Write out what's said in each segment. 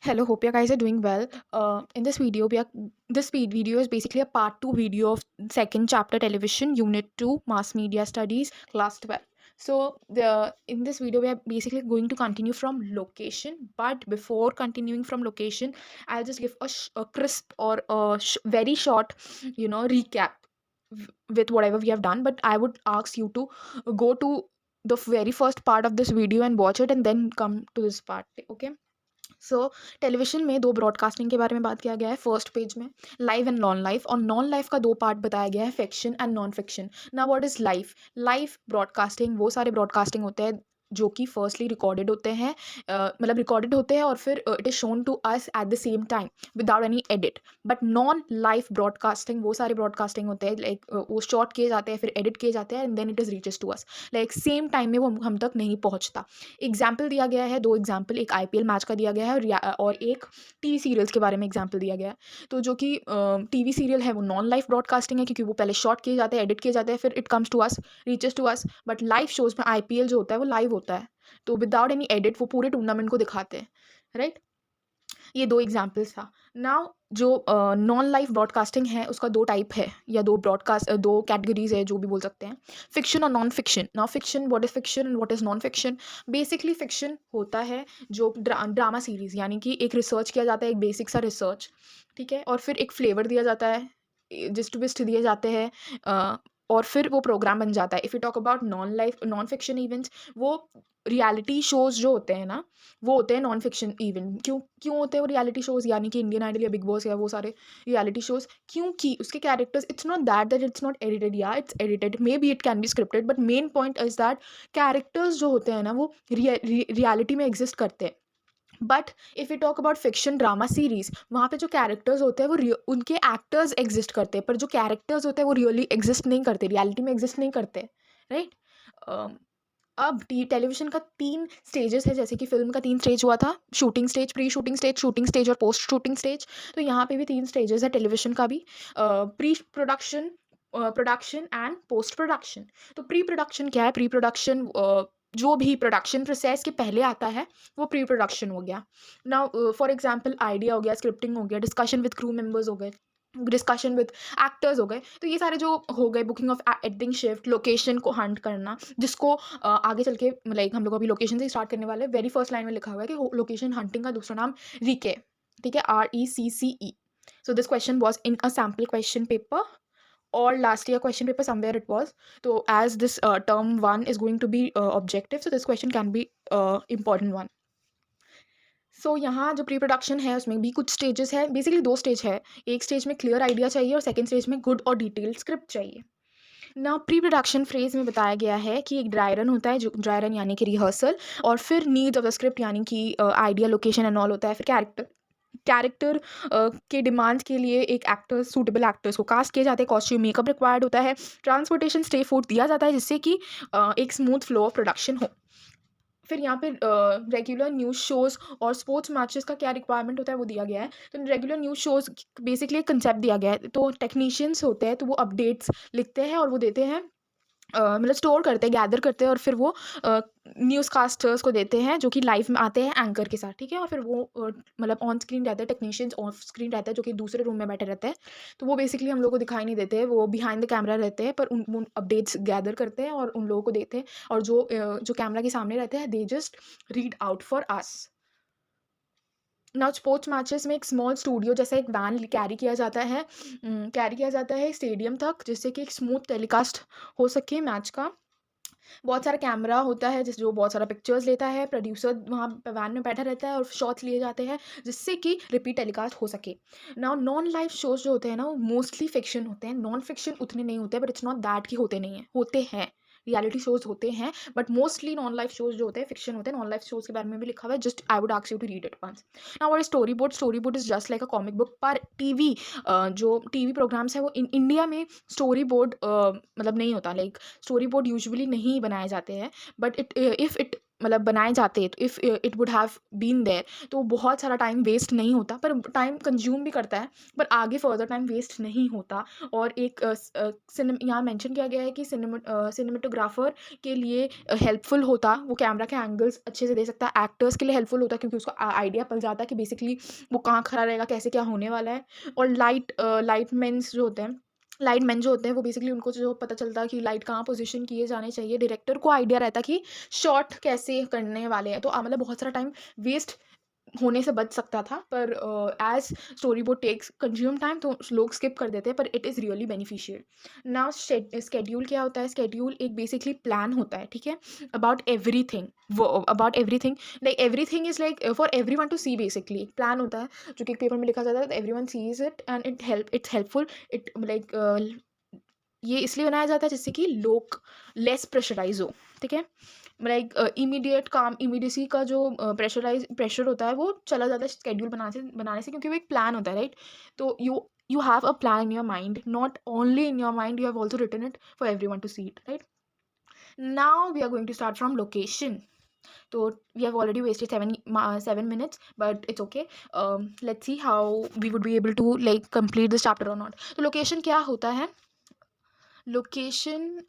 Hello, hope you guys are doing well. In this video, video is basically a part two video of second chapter television, unit two, mass media studies, class 12. So in this video, we are basically going to continue from location. But before continuing from location, I'll just give a crisp or very short, recap with whatever we have done. But I would ask you to go to the very first part of this video and watch it, and then come to this part. Okay. So television में दो broadcasting के बारे में बात किया गया है first page में, लाइव एंड नॉन लाइव, और नॉन लाइव का दो पार्ट बताया गया है, फिक्शन एंड नॉन फिक्शन. ना what is live? Live broadcasting वो सारे ब्रॉडकास्टिंग होते हैं जो कि फर्स्टली रिकॉर्डेड होते हैं, मतलब रिकॉर्डेड होते हैं और फिर it is shown to us at the same time without any edit. But non live broadcasting वो सारे ब्रॉडकास्टिंग होते हैं लाइक वो शॉर्ट किए जाते हैं, फिर एडिट किए जाते हैं, and then it is reaches to us, like same time में वो हम तक नहीं पहुंचता. एग्जाम्पल दिया गया है, दो एग्जाम्पल, एक आईपीएल मैच का दिया गया है और एक टीवी सीरियल्स के बारे में एग्जाम्पल दिया गया है. तो जो कि टीवी सीरियल है वो नॉन लाइव ब्रॉडकास्टिंग है क्योंकि वो पहले शॉर्ट किए जाते हैं, एडिट किए जाते हैं, फिर it comes to us, reaches to us. But live shows में आईपीएल जो होता है वो लाइव होता है, तो विदाउट एनी एडिट वो पूरे टूर्नामेंट को दिखाते हैं, राइट. ये दो एग्जाम्पल्स था. नाउ जो नॉन लाइव ब्रॉडकास्टिंग है उसका दो टाइप है, या दो कैटेगरीज है जो भी बोल सकते हैं, फिक्शन और non fiction. Now fiction, what is fiction and what is non fiction? Basically fiction होता है जो ड्रामा सीरीज, यानी कि एक रिसर्च किया जाता है, एक बेसिक सा रिसर्च, ठीक है, और फिर एक फ्लेवर दिया जाता है, जिस्ट ट्विस्ट दिए जाते हैं, और फिर वो प्रोग्राम बन जाता है. If you talk about non fiction events, वो रियलिटी शोज़ जो होते हैं ना, वो होते हैं नॉन फिक्शन इवेंट. क्यों होते हैं वो रियलिटी शोज़, यानी कि इंडियन आइडल या बिग बॉस या वो सारे रियलिटी शोज़? क्योंकि उसके characters, it's not that it's not edited, या it's edited, maybe it can be scripted, but main point is that characters जो होते हैं ना वो रियलिटी में एग्जिस्ट करते हैं. But if you talk about fiction drama series, वहाँ पे जो कैरेक्टर्स होते हैं वो उनके एक्टर्स एग्जिस्ट करते हैं, पर जो कैरेक्टर्स होते हैं वो रियली एग्जिस्ट नहीं करते, रियलिटी में एग्जिस्ट नहीं करते, राइट. अब टेलीविजन का तीन स्टेजेस है, जैसे कि फिल्म का तीन स्टेज हुआ था, shooting stage, pre shooting stage और पोस्ट शूटिंग स्टेज. तो यहाँ पे भी तीन स्टेजेस है टेलीविजन का भी, pre production, production and post production. तो प्री प्रोडक्शन क्या है? प्री प्रोडक्शन जो भी प्रोडक्शन प्रोसेस के पहले आता है वो प्री प्रोडक्शन हो गया. नाउ फॉर एग्जांपल आइडिया हो गया, स्क्रिप्टिंग हो गया, डिस्कशन विद क्रू मेंबर्स हो गए, डिस्कशन विद एक्टर्स हो गए. तो ये सारे जो हो गए, booking of editing shift, location को हंट करना, जिसको आगे चल के लाइक हम लोग अभी लोकेशन से स्टार्ट करने वाले हैं. वेरी फर्स्ट लाइन में लिखा हुआ है कि लोकेशन हंटिंग का दूसरा नाम रीके, ठीक है, RECCE. So this question was in a sample question paper or last year question paper, somewhere it was. So as this term one is going to be objective, so this question can be important one. सो यहाँ जो pre production है उसमें भी कुछ stages है, basically दो stage है. एक स्टेज में क्लियर आइडिया चाहिए और सेकंड स्टेज में गुड और डिटेल स्क्रिप्ट चाहिए. ना प्री प्रोडक्शन फ्रेज में बताया गया है कि एक ड्राई रन होता है, जो ड्राई रन यानी कि रिहर्सल, और फिर नीड्स ऑफ द स्क्रिप्ट यानी कि आइडिया, लोकेशन एंड ऑल होता है, फिर कैरेक्टर के डिमांड्स के लिए एक एक्टर्स, सूटेबल एक्टर्स को कास्ट किए जाते हैं, कॉस्ट्यूम मेकअप रिक्वायर्ड होता है, ट्रांसपोर्टेशन, स्टे फूड दिया जाता है जिससे कि एक स्मूथ फ्लो ऑफ प्रोडक्शन हो. फिर यहाँ पे रेगुलर न्यूज़ शोज़ और स्पोर्ट्स मैचेस का क्या रिक्वायरमेंट होता है वो दिया गया है. तो रेगुलर न्यूज़ शोज़ बेसिकली एक कंसेप्ट दिया गया है. तो टेक्नीशियंस होते हैं तो वो अपडेट्स लिखते हैं और वो देते हैं, मतलब स्टोर करते हैं, गैदर करते हैं, और फिर वो न्यूज़ कास्टर्स को देते हैं जो कि लाइव में आते हैं एंकर के साथ, ठीक है. और फिर वो मतलब ऑन स्क्रीन रहते हैं, टेक्नीशियंस ऑफ स्क्रीन रहता है जो कि दूसरे रूम में बैठे रहते हैं. तो वो बेसिकली हम लोग को दिखाई नहीं देते हैं, वो बिहाइंड द कैमरा रहते हैं, पर उन अपडेट्स गैदर करते हैं और उन लोगों को देते हैं, और जो कैमरा के सामने रहते हैं they just read out for us. Now sports matches में एक स्मॉल स्टूडियो जैसा एक वैन कैरी किया जाता है स्टेडियम तक, जिससे कि एक स्मूथ टेलीकास्ट हो सके मैच का. बहुत सारा कैमरा होता है जो बहुत सारा पिक्चर्स लेता है, प्रोड्यूसर वहाँ पे वैन में बैठा रहता है और शॉट्स लिए जाते हैं जिससे कि रिपीट टेलीकास्ट हो सके. नाउ नॉन लाइव शोज जो होते हैं ना वो मोस्टली फिक्शन होते हैं, नॉन फिक्शन उतने नहीं होते, बट इट्स नॉट दैट कि होते नहीं हैं, होते हैं, रियलिटी शोज होते हैं, but mostly non live shows जो होते हैं फिक्शन होते हैं. नॉन लाइव शोज के बारे में भी लिखा हुआ है, just I would ask you to read it once. Now what is story board is just like a comic book. पर टीवी जो टीवी प्रोग्राम्स है वो इन इंडिया में स्टोरी बोर्ड मतलब नहीं होता, लाइक स्टोरी बोर्ड यूजुअली नहीं बनाए जाते हैं, बट इफ़ इट मतलब बनाए जाते, तो if it would have been there, तो बहुत सारा टाइम वेस्ट नहीं होता, पर टाइम कंज्यूम भी करता है, पर आगे फर्दर टाइम वेस्ट नहीं होता। और एक यहाँ मेंशन किया गया है कि सिनेमेटोग्राफर के लिए हेल्पफुल होता, वो कैमरा के एंगल्स अच्छे से दे सकता है, एक्टर्स के लिए हेल्पफुल होता क्योंकि उसको आइडिया पल जाता है कि बेसिकली वो कहाँ खड़ा रहेगा, कैसे क्या होने वाला है। और लाइट मैन जो होते हैं वो बेसिकली उनको जो पता चलता है कि लाइट कहाँ पोजीशन किए जाने चाहिए, डायरेक्टर को आइडिया रहता है कि शॉट कैसे करने वाले हैं, तो मतलब बहुत सारा टाइम वेस्ट होने से बच सकता था, पर as story board takes consume time, तो लोग स्किप कर देते हैं, पर it is really beneficial. Now schedule क्या होता है? स्केड्यूल एक बेसिकली प्लान होता है, ठीक है, अबाउट एवरीथिंग, वो about everything, like everything is like for every one to see, basically plan होता है जो कि पेपर में लिखा जाता है, every one sees it and it's helpful, it like ये इसलिए बनाया जाता है जिससे कि लोग लेस प्रेशराइज हो, ठीक है, लाइक इमीडिएट काम, इमीडिएसी का जो प्रेशर होता है वो चला जाता है स्केड्यूल बनाने से क्योंकि वो एक प्लान होता है, राइट। तो you have a plan in your mind, not only in your mind, you have also written it for every one to see it, right. Now we are going to start from location. तो we have already wasted 7 minutes, but it's okay. Let's see how we would be able to like complete this chapter or not. तो location क्या होता है? Location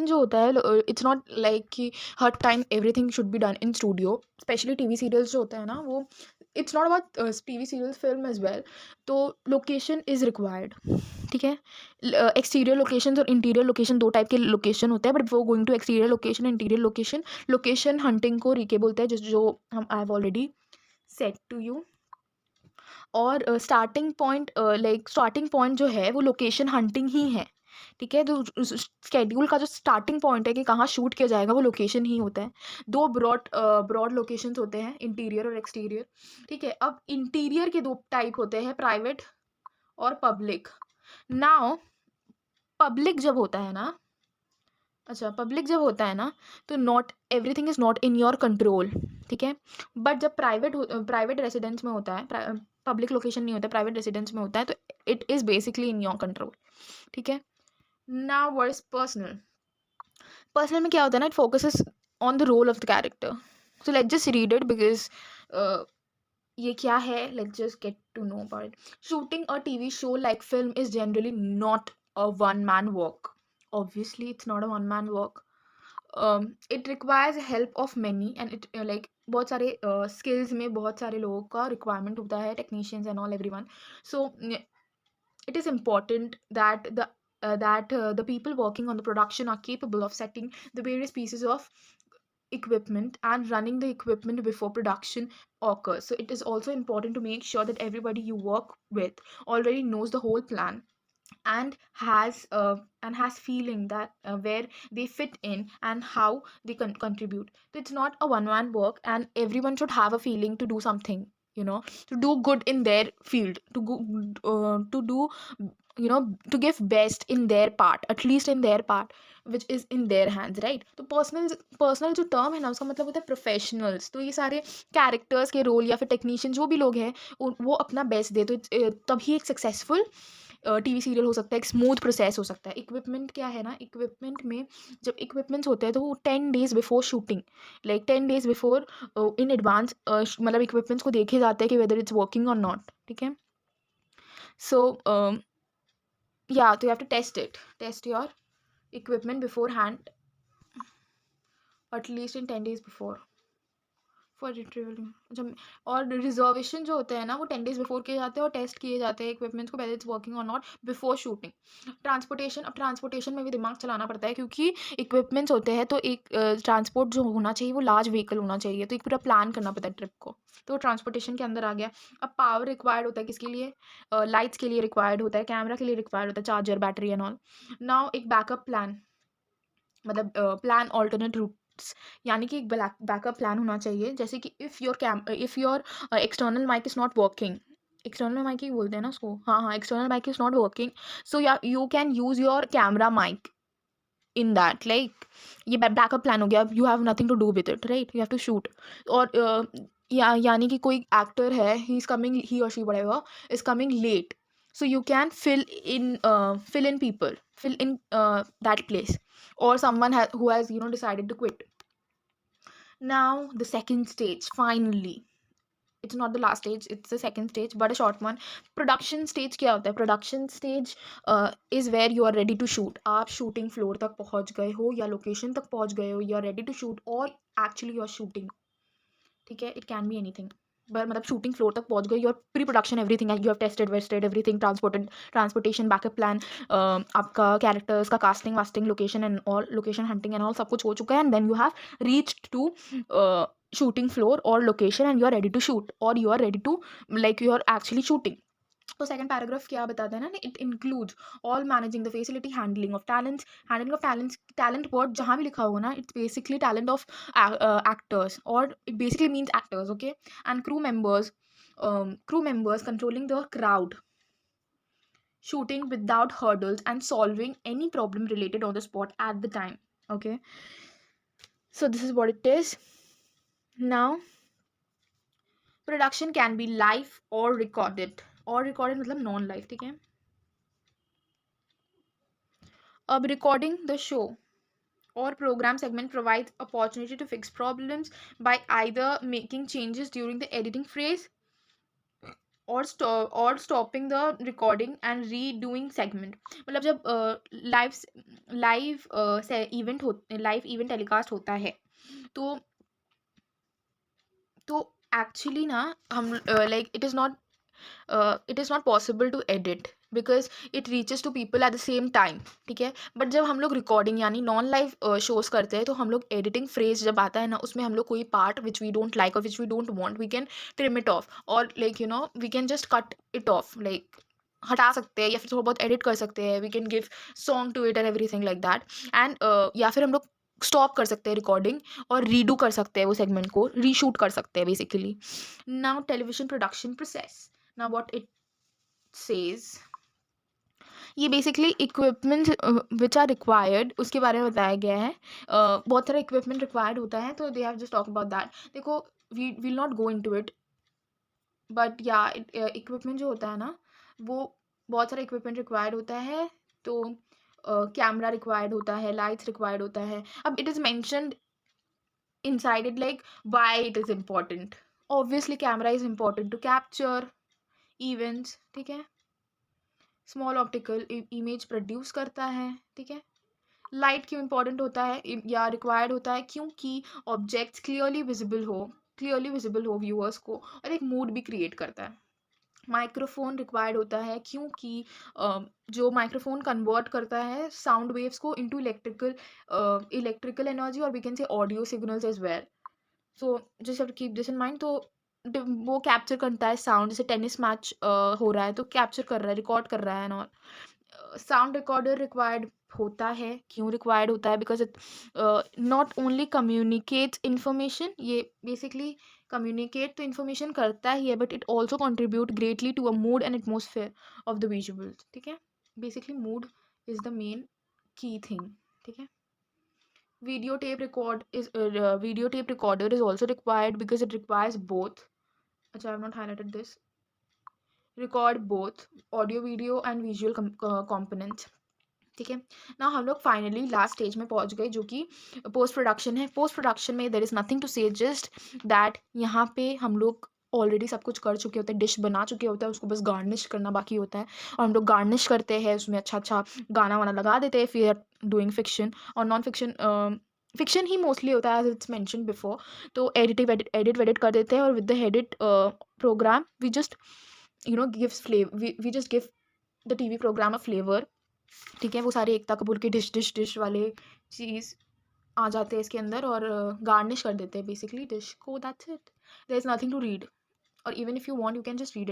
जो होता है, it's not like कि हर time everything should be done in studio, specially TV serials जो होते हैं ना, वो it's not about TV serials, film as well, तो लोकेशन इज़ रिक्वायर्ड, ठीक है। एक्सटीरियर लोकेशन और इंटीरियर लोकेशन, दो टाइप के लोकेशन होते हैं, बट वो going to exterior location, interior location, location hunting को रीके बोलते हैं, जो हम I have already set to you. और स्टार्टिंग पॉइंट जो है वो लोकेशन हंटिंग ही है, ठीक है। तो स्केड्यूल का जो स्टार्टिंग पॉइंट है कि कहाँ शूट किया जाएगा वो लोकेशन ही होता है। दो ब्रॉड लोकेशंस होते हैं, इंटीरियर और एक्सटीरियर, ठीक है। अब इंटीरियर के दो टाइप होते हैं, प्राइवेट और पब्लिक। नाउ पब्लिक जब होता है ना पब्लिक जब होता है ना, तो not everything is not in your control, ठीक है। बट जब प्राइवेट रेसिडेंस में होता है, पब्लिक लोकेशन नहीं होता, प्राइवेट रेसिडेंस में होता है, तो it is basically in your control, ठीक है। नाउ व्हाट इज पर्सनल में क्या होता है ना, it focuses on the role of the character. So let's just read it because ये क्या है, let's just get to know about it. Shooting a TV show like film is generally not a one man work, obviously it's not a one man work. It requires help of many and it like बहुत सारे skills में बहुत सारे लोगों का requirement होता है, technicians and all everyone. So it is important that the people working on the production are capable of setting the various pieces of equipment and running the equipment before production occurs. So it is also important to make sure that everybody you work with already knows the whole plan and has feeling that where they fit in and how they contribute. So it's not a one man work and everyone should have a feeling to do something, to do good in their field, to do, to give best in their part, at least in their part which is in their hands, right? तो personal जो term है ना, उसका मतलब होता है professionals. तो ये सारे कैरेक्टर्स के रोल या फिर टेक्नीशियन जो भी लोग हैं वो अपना बेस्ट दे, तो तभी एक सक्सेसफुल टीवी सीरियल हो सकता है, एक स्मूथ प्रोसेस हो सकता है। इक्विपमेंट क्या है ना, इक्विपमेंट में जब इक्विपमेंट्स होते हैं तो वो 10 days before shooting, like 10 days before in advance मतलब इक्विपमेंट्स को देखे जाते हैं कि वेदर इट्स वर्किंग और नॉट, ठीक है। सो तो you have to test your equipment beforehand at least in 10 days before for retrieval। जब और रिजर्वेशन जो होते हैं ना, वो 10 days बिफोर किए जाते हैं और टेस्ट किए जाते हैं इक्विपमेंट्स को, वेदर इट्स वर्किंग और नॉट, बिफोर शूटिंग। ट्रांसपोर्टेशन में भी दिमाग चलाना पड़ता है क्योंकि इक्विपमेंट्स होते हैं, तो एक ट्रांसपोर्ट जो होना चाहिए वो लार्ज व्हीकल होना चाहिए, तो एक पूरा प्लान करना पड़ता है ट्रिप को, तो ट्रांसपोर्टेशन के अंदर आ गया। अब पावर रिक्वायर्ड होता है किसके लिए? लाइट्स के लिए रिक्वायर्ड होता है, कैमरा के लिए रिक्वायर्ड होता है, charger, battery and all. Now एक बैकअप प्लान, मतलब प्लान ऑल्टरनेट रूट्स, यानी कि एक बैकअप प्लान होना चाहिए। जैसे कि if your external mic is not working, external mic ही बोलते हैं ना उसको, हाँ, external mic is not working, so you can use your camera mic in that, like ये बैकअप प्लान हो गया, you have nothing to do with it, right, you have to shoot. और यानी कि कोई एक्टर है, ही और she whatever is coming late, so you can fill in people, fill in that place, or someone who has decided to quit, Now the second stage, finally. It's not the last stage, it's the second stage, but a short one. Production stage क्या होता है? Production stage is where you are ready to shoot. आप shooting floor तक पहुंच गए हो या location तक पहुंच गए हो, you are ready to shoot or actually you are shooting. ठीक है, it can be anything. पर मतलब शूटिंग फ्लोर तक पहुंच गए, your pre production everything, you have tested wasted everything, transportation, backup plan, आपका कैरेक्टर्स का कास्टिंग वास्टिंग, location and all, location hunting and all, सब कुछ हो चुका है, and then you have reached to shooting floor or location and you are ready to shoot or you are ready to like you are actually shooting. तो second paragraph क्या बताता है ना, it includes all managing the facility, handling of talents, talent word जहाँ भी लिखा होगा ना, it's basically talent of actors, और it basically means actors, okay, and crew members controlling the crowd, shooting without hurdles and solving any problem related on the spot at the time. Okay, so this is what it is. Now production can be live और recorded, और recorded मतलब non live, ठीक है. अब recording the show or program segment provides opportunity to fix problems by either making changes during the editing phase or stopping the recording and redoing segment. मतलब जब live event telecast होता है तो actually ना हम like it is not possible to edit because it reaches to people at the same time, ठीक है. But जब हम लोग रिकॉर्डिंग यानी नॉन लाइव शोज करते हैं तो हम लोग एडिटिंग फ्रेज जब आता है ना, उसमें हम लोग कोई part which we don't like और which we don't want, we can trim it off और like you know we can just cut it off, like हटा सकते हैं या फिर थोड़ा बहुत एडिट कर सकते हैं, we can give song to it and everything like that, and या फिर हम लोग स्टॉप कर सकते हैं रिकॉर्डिंग और रीडू कर सकते हैं वो सेगमेंट को, रीशूट कर सकते हैं basically. Now television production process. Now what it says, ये basically equipment which are required उसके बारे में बताया गया है. बहुत सारा इक्विपमेंट रिक्वायर्ड होता है, तो they have just talk about that. देखो, we will not go into it, but या इक्विपमेंट जो होता है ना, वो बहुत सारा इक्विपमेंट रिक्वायर्ड होता है. तो कैमरा रिक्वायर्ड होता है, लाइट्स रिक्वायर्ड होता है. अब it is mentioned inside it like why it is important. Obviously camera is important to capture events, ठीक है. स्मॉल ऑप्टिकल इमेज प्रोड्यूस करता है, ठीक है. लाइट क्यों इंपॉर्टेंट होता है या रिक्वायर्ड होता है? क्योंकि ऑब्जेक्ट्स क्लियरली विजिबल हो व्यूअर्स को, और एक मूड भी क्रिएट करता है. माइक्रोफोन रिक्वायर्ड होता है क्योंकि जो माइक्रोफोन कन्वर्ट करता है साउंड वेव्स को इनटू इलेक्ट्रिकल एनर्जी, और we can say audio signals as well. So just have to keep this in mind. तो वो कैप्चर करता है साउंड, जैसे टेनिस मैच हो रहा है तो कैप्चर कर रहा है, रिकॉर्ड कर रहा है and all. Sound recorder required होता है. क्यों रिक्वायर्ड होता है? Because it not only communicates information, ये बेसिकली कम्युनिकेट तो इन्फॉर्मेशन करता ही है, but it also contribute greatly to a mood and atmosphere of the visuals, ठीक है. Basically mood is the main key thing, ठीक है. Videotape recorder is also required because it requires both. अच्छा, I have not highlighted this. Record both audio, video and visual components, ठीक है. ना हम लोग फाइनली लास्ट स्टेज में पहुंच गए जो कि पोस्ट प्रोडक्शन है. पोस्ट प्रोडक्शन में देयर इज़ नथिंग टू से, जस्ट दैट यहाँ पे हम लोग ऑलरेडी सब कुछ कर चुके होते हैं, डिश बना चुके होते हैं, उसको बस गार्निश करना बाकी होता है. और हम लोग गार्निश करते हैं, उसमें अच्छा गाना वाना लगा देते हैं. फिर डूइंग फिक्शन और नॉन फिक्शन, फिक्शन ही मोस्टली होता है एज इट्स मेंशन बिफोर. तो एडिट वेडिट कर देते हैं, और with the edit programme we just we just give the TV programme a flavour, ठीक है. वो सारे एकता कपूर के डिश वाले चीज़ आ जाते हैं इसके अंदर और गार्निश कर देते हैं बेसिकली डिश को. That's it. There is nothing to read, और even if you want you can just read it.